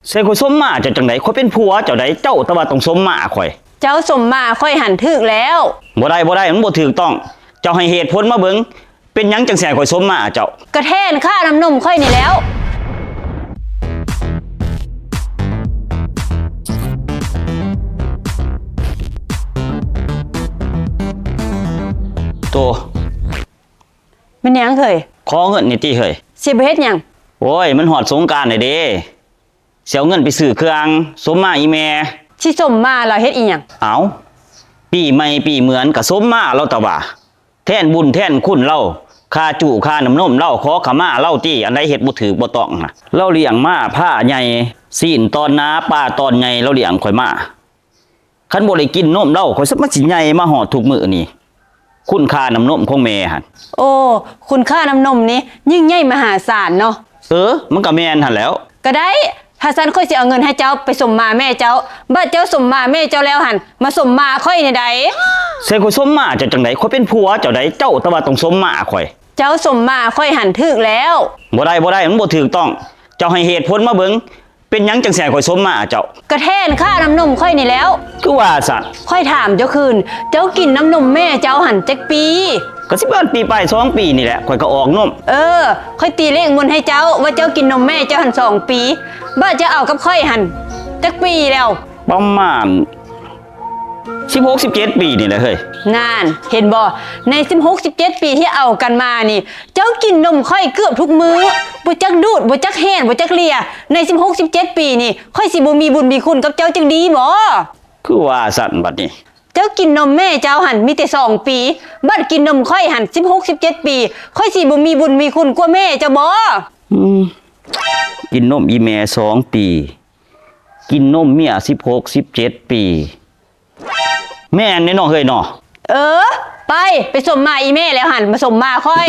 ใส่ข่อยสมมาเจ้าจังได๋ข่อยเป็นผัวเจ้าใดเจ้าแต่ว่าต้องสมมาข่อยเจ้าสมมาค่อยหันถึกแล้วบ่ได้มันบ่ถูกต้องเจ้าให้เหตุผลมาเบิ่งเป็นหยังจังสิให้ข่อยสมมาเจ้ากระแทนค่าน้ำนมค่อยนี่แล้วโตมันหยังเคยขอเงินนี่ติเฮ้ยสิไปเฮ็ดหยังโอ้ยมันฮอดสงกรานต์แล้วเด้สิเอาเงินไปซื้อเครื่องสมมาอีแม่สิสมมาแล้วเฮ็ดอีหยังเอ้าปีใหม่ปีเหมือนก็สมมาเราตะว่าแทนบุญแทนคุณเราค่าจุค่าน้ำนมเราขอขมาเราติอันใดเฮ็ดบ่ถูกบ่ต้องน่ะเราเลี้ยงมาผ้าใหญ่ซีนตอนนาป้าตอนใหญ่เราเลี้ยงข่อยมาคันบ่ได้กินนมเราข่อยสิมาสิใหญ่มาฮอดทุกมื้อนี่คุณค่าน้ำนมของแม่หั่นโอ้คุณค่าน้ำนมนี้ยิ่งใหญ่มหาศาลเนาะมันก็แม่นหั่นแหล้วก็ได้ถ้าซั่นค่อยสิเอาเงินให้เจ้าไปสมมาแม่เจ้าบัดเจ้าสมมาแม่เจ้าแล้วหั่นมาสมมาค่อยนี่ใดใส่ข่อยสมมาเจ้าจังได๋ข่อยเป็นผัวเจ้าใดเจ้าแต่ว่าต้องสมมาข่อยเจ้าสมมาค่อยหันถึกแล้วบ่ได้มันบ่ถูกต้องเจ้าให้เหตุผลมาเบิ่งเป็นหยังจังสิให้ข่อยสมมาเจ้ากระแทนค่าน้ำนมค่อยนี่แล้วคือว่าซั่นค่อยถามเจ้าคืนเจ้ากินน้ำนมแม่เจ้าหันจักปีก็สิเบิดปีไป2ปีนี่แหละข่อยก็ออกนมค่อยตีเลขมนให้เจ้าว่าเจ้ากินนมแม่เจ้าหัน2ปีบ้าจะเอากับค่อยหันจักปีแล้วประมาณ16-17 ปีนี่แหละเฮ้ยนานเห็นบ่ใน16-17 ปีที่เอากันมานี่เจ้ากินนมค่อยเกือบทุกมื้อบ่จักดูดบ่จักแห้งบ่จักเลียใน16-17 ปีนี่ค่อยสิบ่มีบุญมีคุณกับเจ้าจังดีบ่คือว่าสั่นบัดนี้เจ้ากินนมแม่เจ้าหันมีแต่2ปีบัดกินนมค่อยหัน16-17 ปีค่อยสิบ่มีบุญมีคุณกว่าแม่เจ้าบ่กินนมอีแม่2ปีกินนมเมีย16-17 ปีแม่นแน่เนาะเฮ้ยเนาะไปสมมาอีแม่แล้วหันมาสมมาค่อย